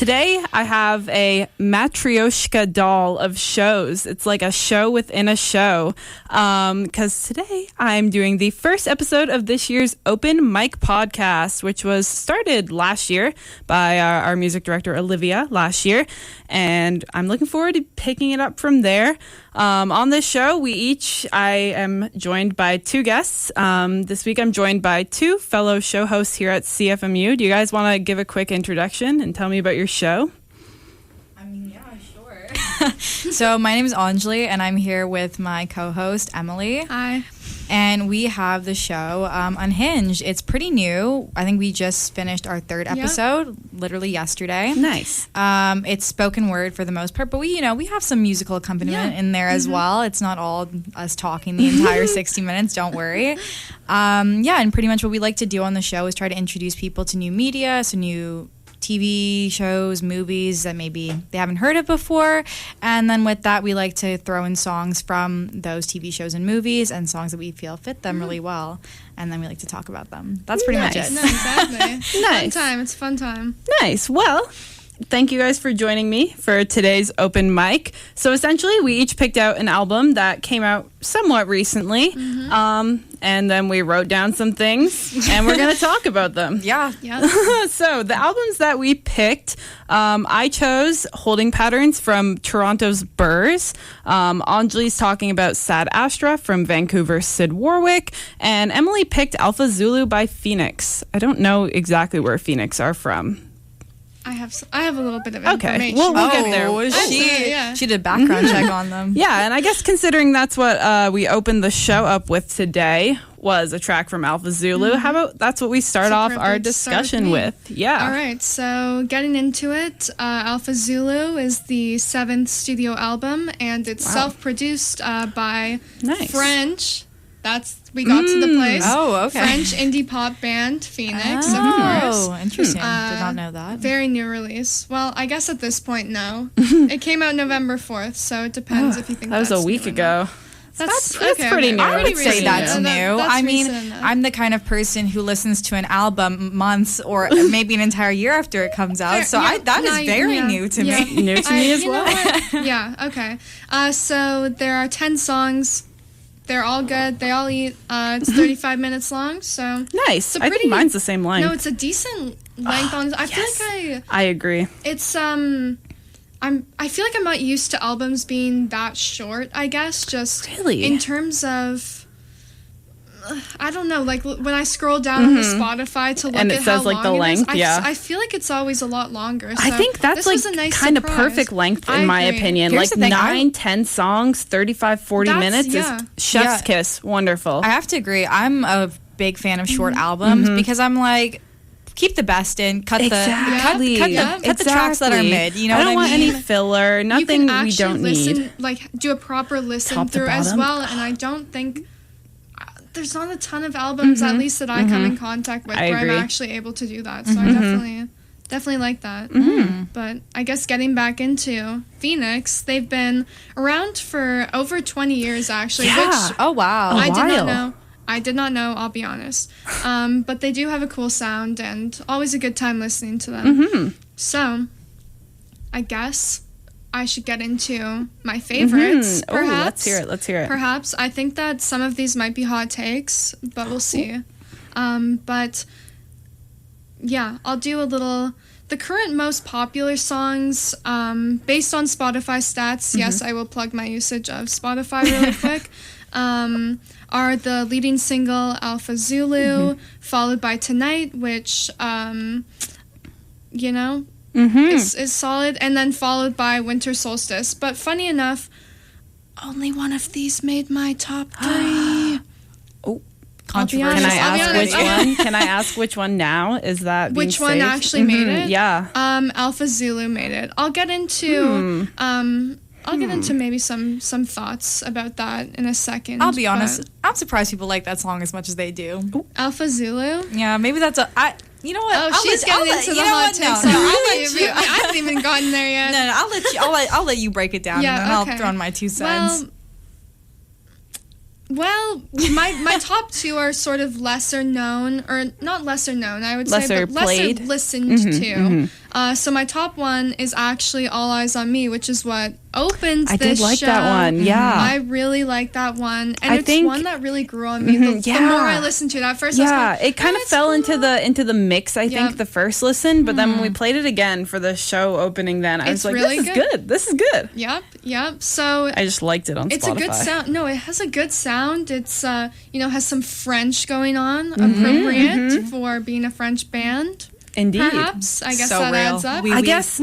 Today, I have a matryoshka doll of shows. It's like a show within a show. Because today, I'm doing the first episode of this year's Open Mic podcast, which was started last year by our music director, Olivia, last year. And I'm looking forward to picking it up from there. On this show, I am joined by two guests. This week, I'm joined by two fellow show hosts here at CFMU. Do you guys want to give a quick introduction and tell me about your show? I mean, yeah, sure. So my name is Onjoli, and I'm here with my co-host, Emily. Hi. And we have the show Unhinged. It's pretty new. I think we just finished our third episode, literally yesterday. Nice. It's spoken word for the most part, but we have some musical accompaniment in there as well. It's not all us talking the entire 60 minutes. Don't worry. And pretty much what we like to do on the show is try to introduce people to new media, so new TV shows, movies that maybe they haven't heard of before. And then with that, we like to throw in songs from those TV shows and movies and songs that we feel fit them really well. And then we like to talk about them. That's pretty much it. No, exactly. Nice. Fun time. It's a fun time. Nice. Well, thank you guys for joining me for today's open mic. So essentially, we each picked out an album that came out somewhat recently. And then we wrote down some things, and we're going to talk about them. Yeah. So the albums that we picked, I chose Holding Patterns from Toronto's Burs. Anjali's talking about Sad Astra from Vancouver's Sid Warwick. And Emily picked Alpha Zulu by Phoneix. I don't know exactly where Phoneix are from. I have a little bit of information. Okay, we'll get there. She did background check on them. Yeah, and I guess considering that's what we opened the show up with today was a track from Alpha Zulu. How about that's what we start off our discussion with? Yeah. All right, so getting into it, Alpha Zulu is the 7th studio album, and it's self-produced by French. We got to the place. Oh, okay. French indie pop band Phoneix, of course. Oh, interesting. Did not know that. Very new release. Well, I guess at this point, no. It came out November 4th, so it depends if you think that's that was a week ago. That's pretty new. I would say that's new. I mean, recent. I'm the kind of person who listens to an album months or maybe an entire year after it comes out. So that is very new to me. New to me as well. Yeah, okay. So there are 10 songs. They're all good. They all eat. It's 35 minutes long, so nice. I think mine's the same length. No, it's a decent length. I feel like I agree. It's I feel like I'm not used to albums being that short. I guess just really in terms of. I don't know, like when I scroll down on the Spotify to look and at it says how like long the length, it is, I feel like it's always a lot longer. So I think that's like nice kind of surprise. perfect length in my opinion. Here's like 9-10 songs, 35-40 minutes is chef's kiss. Wonderful. I have to agree. I'm a big fan of short albums because I'm like, keep the best in, cut the tracks that are mid. You know, I don't want mean? any filler, nothing we don't need. Like do a proper listen through as well, and I don't think. There's not a ton of albums, at least that I come in contact with, where I'm actually able to do that. So I definitely like that. But I guess getting back into Phoneix, they've been around for over 20 years, actually. Yeah. Which oh, wow. I did not know, I'll be honest. But they do have a cool sound, and always a good time listening to them. So, I guess I should get into my favorites, perhaps. Let's hear it. Perhaps. I think that some of these might be hot takes, but we'll see. But, yeah, I'll do a little... The current most popular songs, based on Spotify stats, yes, I will plug my usage of Spotify really quick, are the leading single, Alpha Zulu, followed by Tonight, which, is solid, and then followed by Winter Solstice. But funny enough, only one of these made my top 3. Controversial. Can I ask which one? Can I ask which one now? Is that being which one saved? actually made it? Yeah. Alpha Zulu made it. I'll get into maybe some thoughts about that in a second. I'll be honest, I'm surprised people like that song as much as they do. Alpha Zulu? Yeah, maybe that's you know what? She's getting into the hot takes. I haven't even gotten there yet. No, I'll let you break it down, and then I'll throw in my 2 cents. Well, my top 2 are sort of lesser known, or not lesser known, I would say, but lesser listened to. So my top one is actually All Eyes on Me, which is what opens I this did like show. that one, yeah. I really like that one. And I it's think- one that really grew on me the more I listened to it. At first I was Yeah, like, it kind of it's fell cool. into the mix, I think, Yep. the first listen. But then when we played it again for the show opening then, I was It's like, really this is good. good. This is good. Yep. So I just liked it on it's Spotify. a good sound. No, it has a good sound. It's has some French going on, appropriate for being a French band. Indeed. Perhaps. I guess So that real. adds up. Oui, I oui. guess.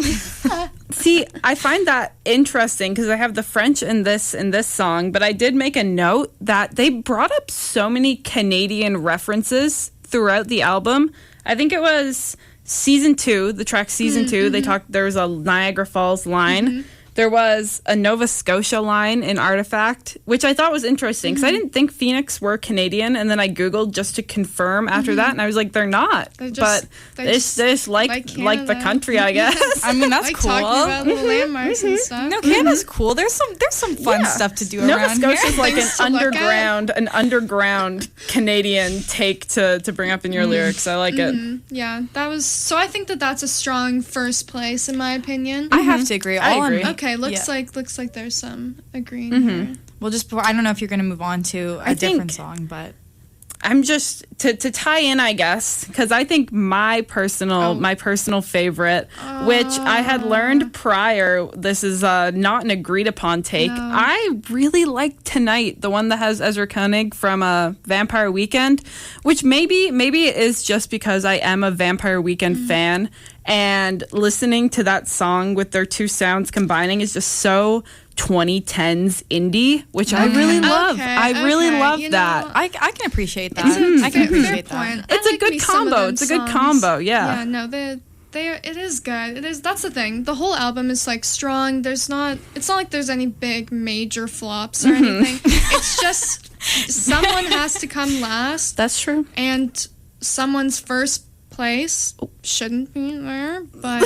See, I find that interesting because I have the French in this song, but I did make a note that they brought up so many Canadian references throughout the album. I think it was season 2, the track season 2. They talked. There was a Niagara Falls line. There was a Nova Scotia line in Artifact, which I thought was interesting because I didn't think Phoneix were Canadian, and then I Googled just to confirm after that, and I was like, they're not. They But they just like the Canada. country, I guess. I mean, that's Like cool. talking about little landmarks and stuff. No, Canada's cool. There's some fun stuff to do Nova around Scotia here. is like Things to look at. an underground Canadian take to bring up in your lyrics. I like it. Yeah, that was so. I think that's a strong first place in my opinion. I have to agree. I All I'm- agree. Okay, looks Yeah. like there's some agreeing here. Well, just before, I don't know if you're going to move on to a I different think- song, but I'm just to tie in, I guess, because I think my personal favorite, which I had learned prior, this is not an agreed upon take. No. I really like Tonight, the one that has Ezra Koenig from Vampire Weekend, which maybe it is just because I am a Vampire Weekend fan, and listening to that song with their two sounds combining is just so 2010s indie, which I really love. Okay, I really okay, love you that. know, I can appreciate that. It's a I can fair appreciate that. point. It's I a like good me some of combo. them It's a good songs. combo, yeah. Yeah, no, it is good. It is. That's the thing. The whole album is like strong. It's not like there's any big major flops or anything. It's just someone has to come last, That's true. and someone's first place shouldn't be there. But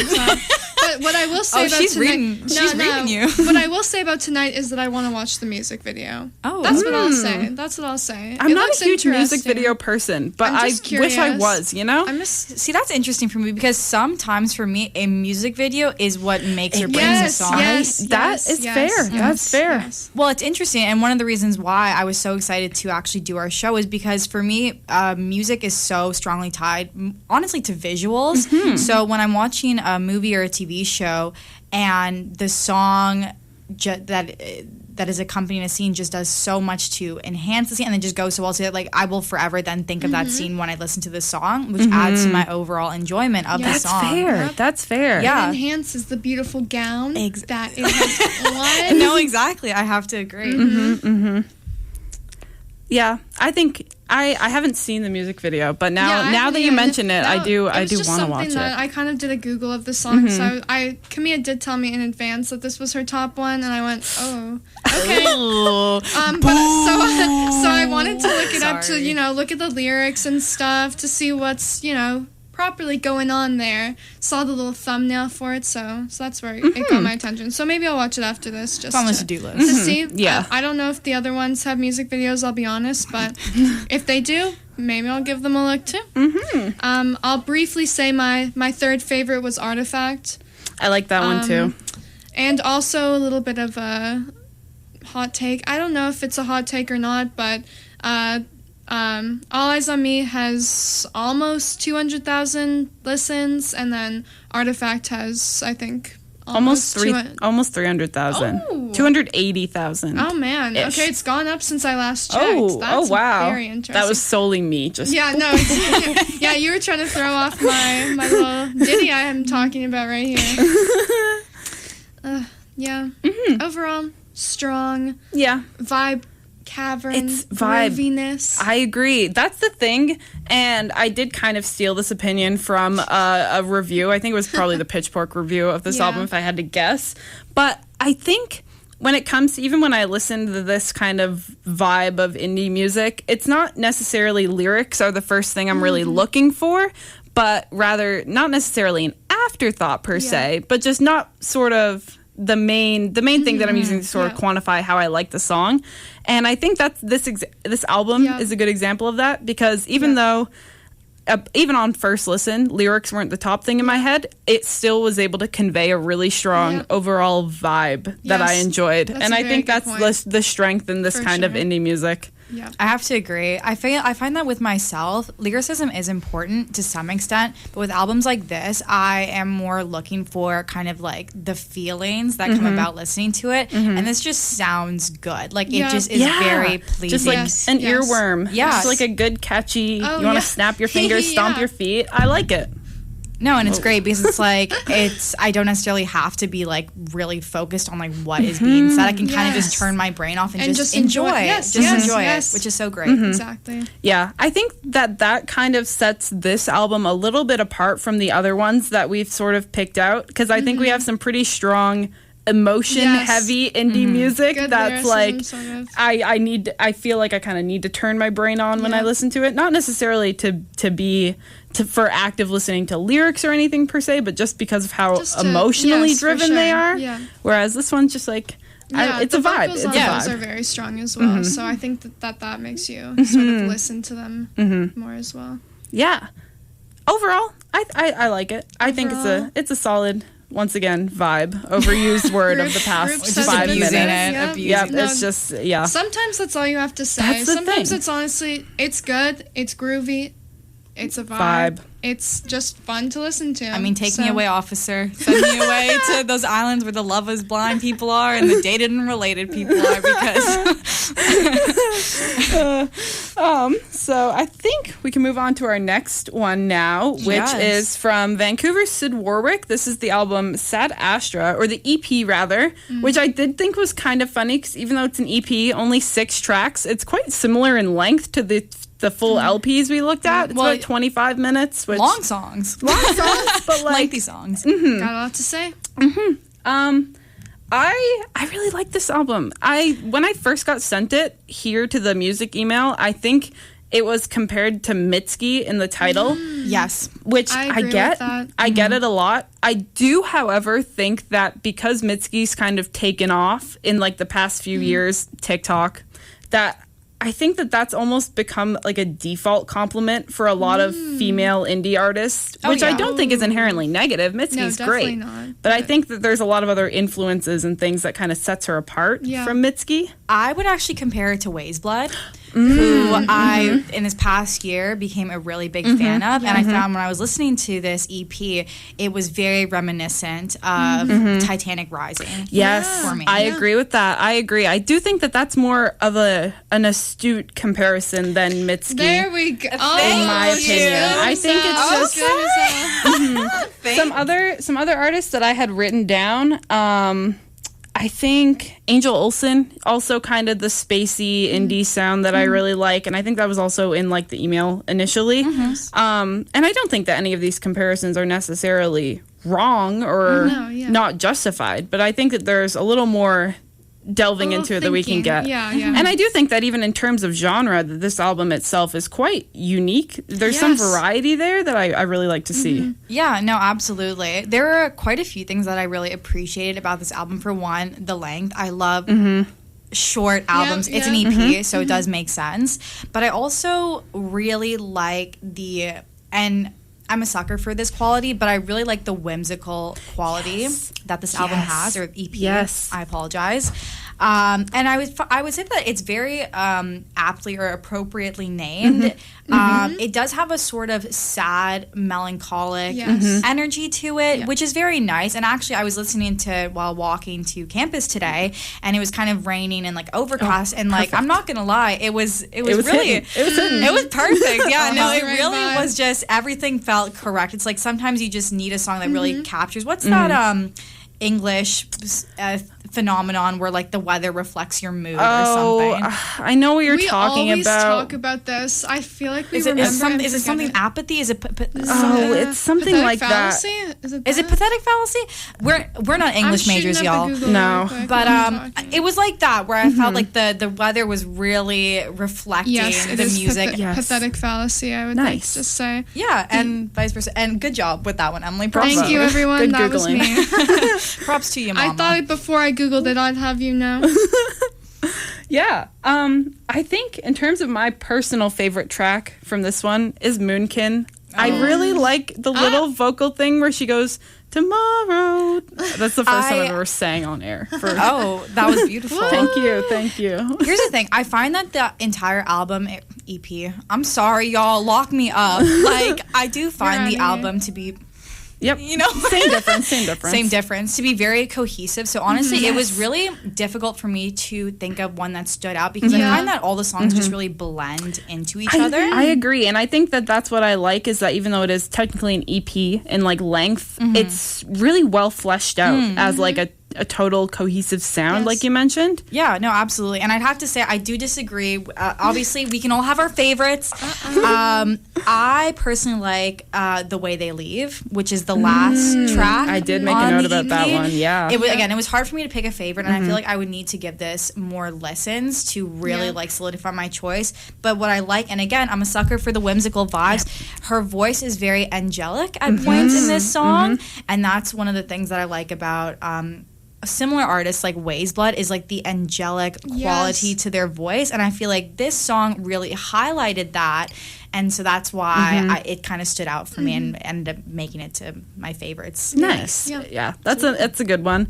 what I will say Oh, about she's tonight, reading- she's reading you. What I will say about Tonight is that I want to watch the music video. Oh. That's what I'll say. That's what I'll say. I'm It not looks a huge music interesting. video person, but I'm I just wish I curious. was, you know? I'm just See, that's interesting for me because sometimes for me, a music video is what makes or brings yes, a song. yes, That yes, is yes, fair. yes, That's fair. yes. Well, it's interesting, and one of the reasons why I was so excited to actually do our show is because for me, music is so strongly tied, honestly, to visuals. So when I'm watching a movie or a TV show, and the song that is accompanying a scene just does so much to enhance the scene, and then just goes so well, so that, like, I will forever then think of that scene when I listen to this song, which adds to my overall enjoyment of the That's song. Fair. Yep. That's fair. Yeah. It enhances the beautiful gown Ex- that it has on. No, exactly. I have to agree. Yeah, I think I haven't seen the music video, but now Yeah, I now haven't that you either. mention it, I No, do was just want to watch something that it. I kind of did a Google of the song, so Kamea did tell me in advance that this was her top one, and I went, oh, okay. But so I wanted to look it up to Sorry. look at the lyrics and stuff to see what's properly going on there. Saw the little thumbnail for it, so that's where it got my attention. So maybe I'll watch it after this, just It's on the to, to-do list. to see. Yeah. I don't know if the other ones have music videos. I'll be honest, but if they do, maybe I'll give them a look too. I'll briefly say my third favorite was Artifact. I like that one too. And also a little bit of a hot take. I don't know if it's a hot take or not, but All Eyes on Me has almost 200,000 listens, and then Artifact has, I think, Almost 200 300,000. Oh. 280,000. Oh man! Ish. Okay, it's gone up since I last checked. Oh, That's wow. very interesting. That was solely me. Just Yeah, no, yeah, you were trying to throw off my little ditty I am talking about right here. Yeah. Overall, strong yeah. vibe, cavern, It's vibe. grooviness. I agree. That's the thing. And I did kind of steal this opinion from a review. I think it was probably the Pitchfork review of this Yeah. album, if I had to guess. But I think when it comes to, even when I listen to this kind of vibe of indie music, it's not necessarily lyrics are the first thing I'm really looking for, but rather not necessarily an afterthought per se, but just not sort of the main thing that I'm using to sort of quantify how I like the song. And I think that's this album Yeah. is a good example of that, because even though even on first listen, lyrics weren't the top thing in my head. It still was able to convey a really strong overall vibe that I enjoyed. And I think that's the strength in this kind of indie music. Yeah. I have to agree. I find that with myself, lyricism is important to some extent, but with albums like this, I am more looking for kind of like the feelings that come about listening to it, and this just sounds good. Like it just is very pleasing. Just like an earworm. Yeah. Just like a good catchy, you want to snap your fingers, stomp your feet. I like it. No, and it's great because it's like I don't necessarily have to be like really focused on like what is being said. I can kind of just turn my brain off and just enjoy it. Enjoy it, which is so great. Exactly. Yeah, I think that kind of sets this album a little bit apart from the other ones that we've sort of picked out, because I think we have some pretty strong emotion heavy indie music that's like sort of. I feel like I kind of need to turn my brain on when I listen to it, not necessarily for active listening to lyrics or anything per se, but just because of how emotionally driven they are. Whereas this one's just like it's a vibe. The vocals are very strong as well, so I think that makes you sort of listen to them more as well. Yeah, overall I like it. I think it's a solid, once again, vibe, overused word of the past 5 minutes. It's just, sometimes that's all you have to say. Sometimes it's honestly, it's good, it's groovy, it's a vibe. It's just fun to listen to. I mean, take me away, officer. Send me away to those islands where the love is blind people are and the dated and related people are, because... So I think we can move on to our next one now, which is from Vancouver's Sid Warwick. This is the album Sad Astra, or the EP rather, which I did think was kind of funny, because even though it's an EP, only 6 tracks, it's quite similar in length to the full LPs we looked at. It's about 25 minutes. Which, long songs, but like lengthy songs. Got a lot to say. I really like this album. When I first got sent it here to the music email, I think it was compared to Mitski in the title. Yes, which I get. With that. I get it a lot. I do, however, think that because Mitski's kind of taken off in like the past few years, TikTok, that I think that's almost become like a default compliment for a lot of female indie artists, which I don't think is inherently negative. Mitski's great. Not, but I think that there's a lot of other influences and things that kind of sets her apart from Mitski. I would actually compare it to Waze Blood, who I, in this past year, became a really big fan of. And I found when I was listening to this EP, it was very reminiscent of Titanic Rising. Yes, for me. I agree with that. I agree. I do think that that's more of an astute comparison than Mitski. There we go. In my opinion. I think it's just some other artists that I had written down. I think Angel Olsen, also kind of the spacey indie sound that I really like, and I think that was also in like the email initially. And I don't think that any of these comparisons are necessarily wrong or not justified, but I think that there's a little more delving into it that we can get. And I do think that even in terms of genre, that this album itself is quite unique. There's some variety there that I really like to see. Yeah, no, absolutely. There are quite a few things that I really appreciated about this album. For one, the length. I love short albums. It's an EP, so it does make sense. But I also really like and I'm a sucker for this quality, but I really like the whimsical quality that this album has, or EP. I apologize. And I would say that it's very aptly or appropriately named. It does have a sort of sad, melancholic energy to it, which is very nice. And actually, I was listening to while walking to campus today, and it was kind of raining and like overcast. And like, I'm not gonna lie, it was really it was perfect. Yeah, no, it really was just everything felt correct. It's like sometimes you just need a song that really captures. What's that English phenomenon where like the weather reflects your mood or something? I know what you're talking about. We always talk about this. I feel like is it something apathy? Is it it's something like fallacy? that. Is it pathetic fallacy? We're not English majors, y'all. No, but it was like that where I felt like the weather was really reflecting the music. Pathetic fallacy, I would like to just say. Yeah, and vice versa. And good job with that one, Emily. Thank you, everyone. Good that Googling. was me. Props to you, Mama. I thought before I Googled it, I'd have you know. Yeah. I think in terms of my personal favorite track from this one is Moonkin. I really like the little vocal thing where she goes, tomorrow. That's the first time I've ever sang on air. That was beautiful. Thank you. Here's the thing. I find that the entire album EP, I'm sorry, y'all, lock me up. Like, I do find the album to be... Yep. You know, same difference. Same difference. To be very cohesive. So honestly, it was really difficult for me to think of one that stood out because I find that all the songs just really blend into each other. I agree, and I think that that's what I like is that even though it is technically an EP in like length, it's really well fleshed out as like a total cohesive sound, like you mentioned. Yeah, no, absolutely. And I'd have to say I do disagree. Obviously, we can all have our favorites. I personally like The Way They Leave, which is the last track. I did make a note about that one, yeah. It was hard for me to pick a favorite, and I feel like I would need to give this more listens to really like solidify my choice. But what I like, and again, I'm a sucker for the whimsical vibes. Her voice is very angelic at points in this song, and that's one of the things that I like about a similar artist like Ways Blood is like the angelic quality to their voice, and I feel like this song really highlighted that, and so that's why it kind of stood out for me and ended up making it to my favorites. Nice. Yeah, that's a good one.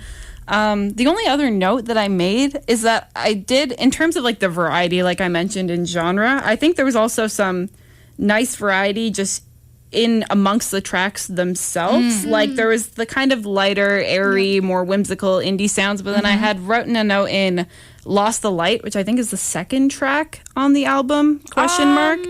The only other note that I made is that I did, in terms of like the variety, like I mentioned in genre, I think there was also some nice variety just in amongst the tracks themselves. Like there was the kind of lighter, airy, more whimsical indie sounds, but then I had written a note in Lost the Light, which I think is the second track on the album, question mark.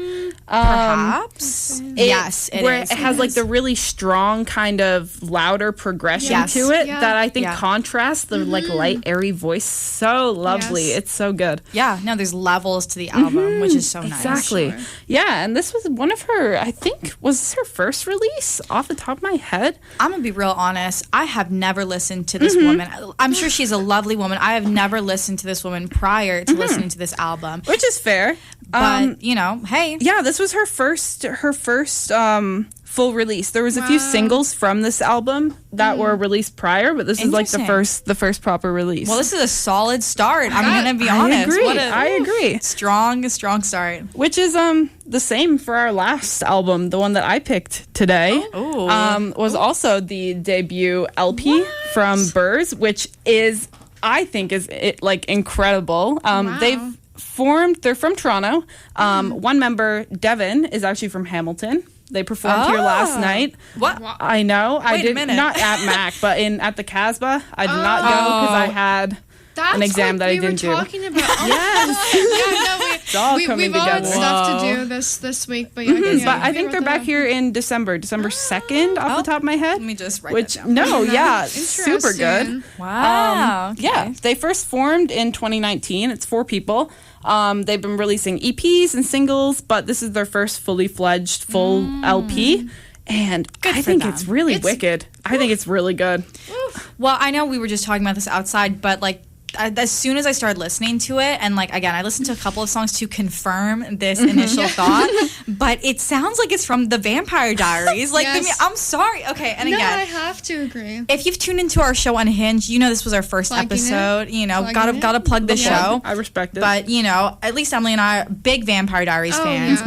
Perhaps. Yes, it has like the really strong kind of louder progression to it that I think contrasts the like light, airy voice so lovely. It's so good. Yeah, no, there's levels to the album, which is so nice. Exactly. Yeah, and this was one of her, I think, was this her first release off the top of my head? I'm going to be real honest. I have never listened to this woman. I'm sure she's a lovely woman. I have never listened to this woman prior to listening to this album. Which is fair. But, you know, hey. Yeah, this was her first full release. There was a few singles from this album that were released prior, but this is like the first proper release. Well, this is a solid start. I'm going to be honest. I agree. Strong start. Which is the same for our last album, the one that I picked today. Was also the debut LP from Burs, which is, I think, is like incredible. They're from Toronto. One member, Devin, is actually from Hamilton. They performed here last night. What? I know. Wait a minute. Not at Mac, but at the Casbah. I did not go because I had an exam that I didn't do. That's what we were talking about. Yes. We've all had stuff to do this week, but but I think they're back here in December 2nd, off the top of my head. Let me just write that down. Super good. Wow. Okay. Yeah, they first formed in 2019. It's 4 people. They've been releasing EPs and singles, but this is their first fully fledged full LP. And I think it's really wicked. I think it's really good. Well, I know we were just talking about this outside, but like as soon as I started listening to it, and like again, I listened to a couple of songs to confirm this initial thought, but it sounds like it's from the Vampire Diaries. Like, I'm sorry. Okay, and again, I have to agree. If you've tuned into our show Unhinged, you know this was our first episode. You know, gotta plug the show. I respect it. But you know, at least Emily and I are big Vampire Diaries fans.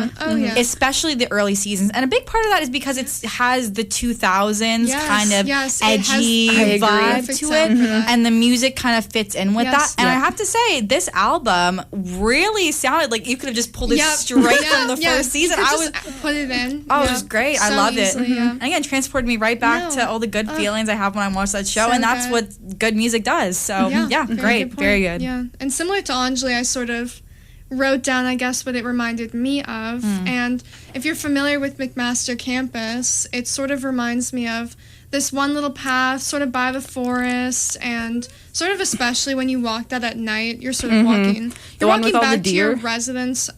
Especially the early seasons, and a big part of that is because it has the 2000s kind of edgy vibe to it, and the music kind of fits in with that. And I have to say, this album really sounded like you could have just pulled it straight from the first season. I was put it in. Oh, it was great. I loved it. And again, transported me right back to all the good feelings I have when I watch that show. And that's what good music does. So great. Very good. Yeah. And similar to Onjoli, I sort of wrote down, I guess, what it reminded me of. And if you're familiar with McMaster Campus, it sort of reminds me of this one little path sort of by the forest, and sort of especially when you walk that at night, you're sort of walking. You're walking back to your residence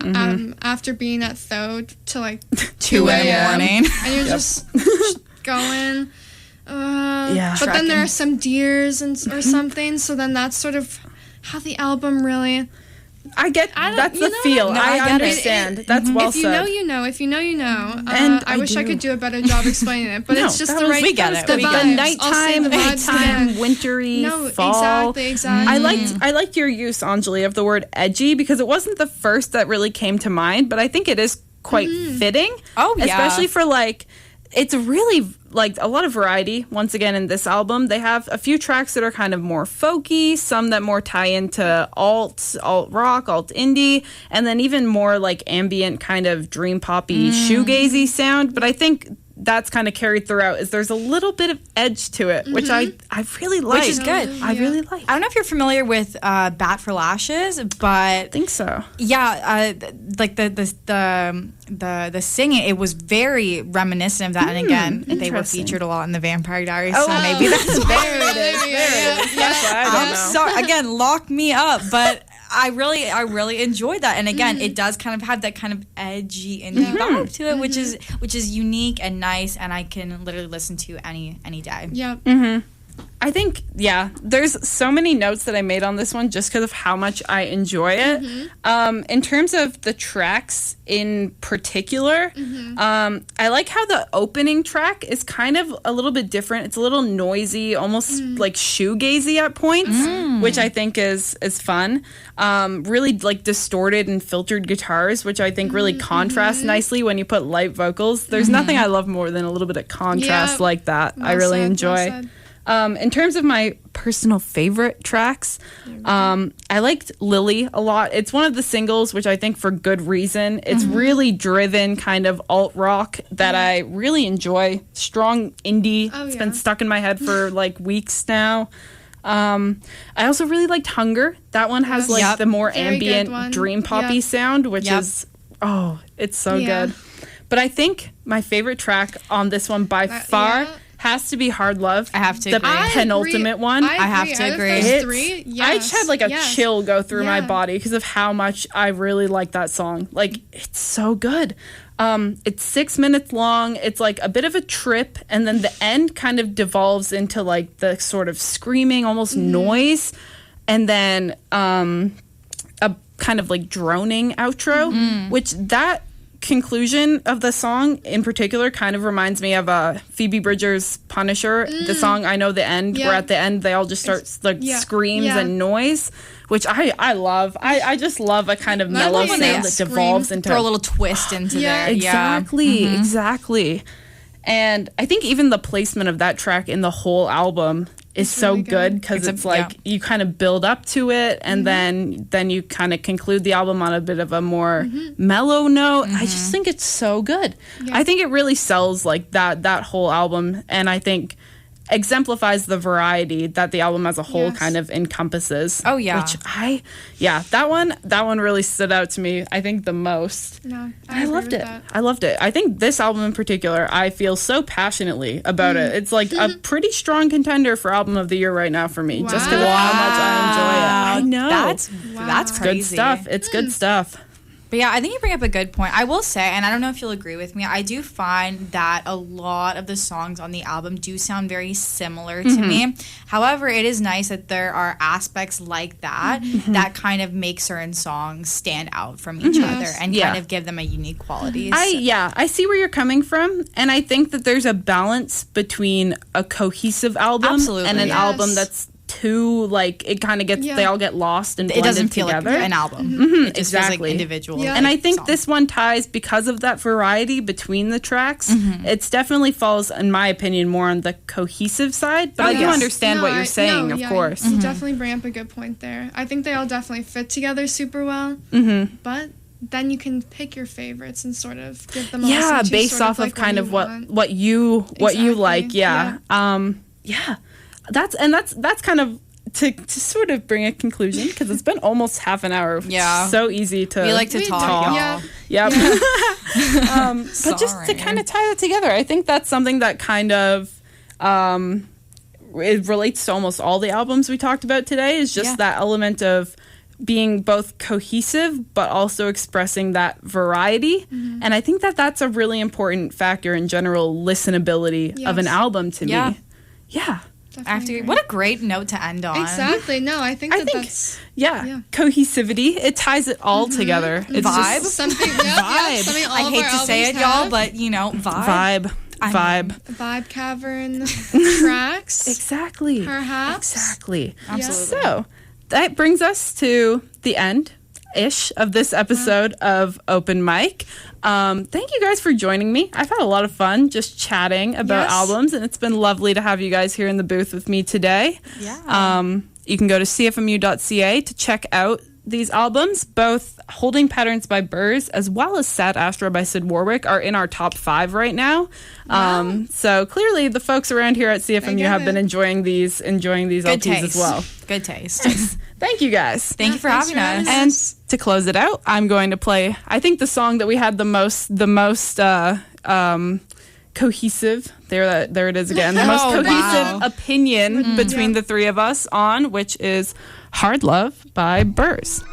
after being at Thode till like 2 a.m. And you're just going. But then there are some deers or something, so then that's sort of how the album really I get that's the feel. No, I get understand. That's well if you said. know, you know. If you know, you know. And I wish I could do a better job explaining it, but No, it's just that the was- right. we get it. The We get vibes. it. I'll say the vibes to nighttime, them. wintry, No, fall. exactly. I liked your use, Onjoli, of the word edgy because it wasn't the first that really came to mind, but I think it is quite fitting. Oh, yeah. Especially for it's really a lot of variety. Once again, in this album, they have a few tracks that are kind of more folky, some that more tie into alt rock, alt indie, and then even more ambient kind of dream poppy shoegazy sound. But I think that's kind of carried throughout is there's a little bit of edge to it, which I really like. Which is good. I really like. I don't know if you're familiar with Bat for Lashes, but I think so. yeah, the singing, it was very reminiscent of that. And again, they were interesting. featured a lot in the Vampire Diaries, Oh, so maybe that's why. There it is. That's why I don't I'm know. sorry. Again, lock me up, but I really enjoyed that. And again, it does kind of have that kind of edgy indie vibe to it, which is unique and nice, and I can literally listen to any day. Yep. I think, there's so many notes that I made on this one just because of how much I enjoy it. In terms of the tracks in particular, I like how the opening track is kind of a little bit different. It's a little noisy, almost like shoegazy at points, which I think is fun. Really distorted and filtered guitars, which I think really contrast nicely when you put light vocals. There's nothing I love more than a little bit of contrast like that. I really enjoy. In terms of my personal favorite tracks, I liked Lily a lot. It's one of the singles, which I think for good reason. It's really driven kind of alt rock that I really enjoy. Strong indie. It's been stuck in my head for weeks now. I also really liked Hunger. That one has the more Very ambient dream poppy sound, which is, it's so good. But I think my favorite track on this one by far has to be Hard Love. I have to the agree. penultimate one. I have to agree. Those three, I just had a chill go through my body because of how much I really like that song. It's so good. It's 6 minutes long. It's a bit of a trip, and then the end kind of devolves into the sort of screaming, almost noise, and then a kind of droning outro, which that conclusion of the song in particular kind of reminds me of Phoebe Bridgers' Punisher, the song I Know the End, where at the end they all just start screams and noise, which I love. I just love a kind of mellow sound that devolves into throw a little twist into there. Exactly. And I think even the placement of that track in the whole album is so really good because it's you kind of build up to it, and then you kind of conclude the album on a bit of a more mellow note. I just think it's so good. I think it really sells that whole album, and I think exemplifies the variety that the album as a whole kind of encompasses. Oh yeah. Which that one really stood out to me, I think, the most. No, I loved it. I loved it. I think this album in particular, I feel so passionately about it. It's a pretty strong contender for album of the year right now for me, just because of how much I enjoy it. I know. That's crazy. Good stuff. It's good stuff. But yeah, I think you bring up a good point. I will say, and I don't know if you'll agree with me, I do find that a lot of the songs on the album do sound very similar to me. However, it is nice that there are aspects like that that kind of make certain songs stand out from each other and kind of give them a unique quality. I see where you're coming from, and I think that there's a balance between a cohesive album and an album that's too it kind of gets they all get lost and blended it doesn't feel together. like an album. It just feels like individual. And I think this one ties because of that variety between the tracks. It's definitely falls, in my opinion, more on the cohesive side, but I do understand what you're saying, of course. You definitely bring up a good point there. I think they all definitely fit together super well, but then you can pick your favorites and sort of give them all based off of kind of what you like. That's kind of to sort of bring a conclusion, because it's been almost half an hour. So easy to we like to talk, y'all. But just to kind of tie that together, I think that's something that kind of it relates to almost all the albums we talked about today, is just that element of being both cohesive but also expressing that variety. And I think that that's a really important factor in general listenability of an album to me. I have to agree. What a great note to end on. Exactly. No, I think that's cohesivity. It ties it all together. It's Vibe. just something. Vibe. Something all I of hate our to say it, albums y'all, have. but vibe. Vibe cavern tracks. Exactly. Perhaps. Exactly. Absolutely. So that brings us to the end-ish of this episode of Open Mic. Thank you guys for joining me. I've had a lot of fun just chatting about albums, and it's been lovely to have you guys here in the booth with me today. Yeah. You can go to cfmu.ca to check out these albums. Both Holding Patterns by Burs as well as Sad Astra by Sid Warwick are in our top 5 right now. So clearly the folks around here at CFMU have been enjoying these LPs as well. Good taste. Thank you guys. Thank you for having us. And to close it out, I'm going to play, I think, the song that we had the most cohesive, there it is again, the most cohesive opinion between the three of us on, which is Hard Love by Burs.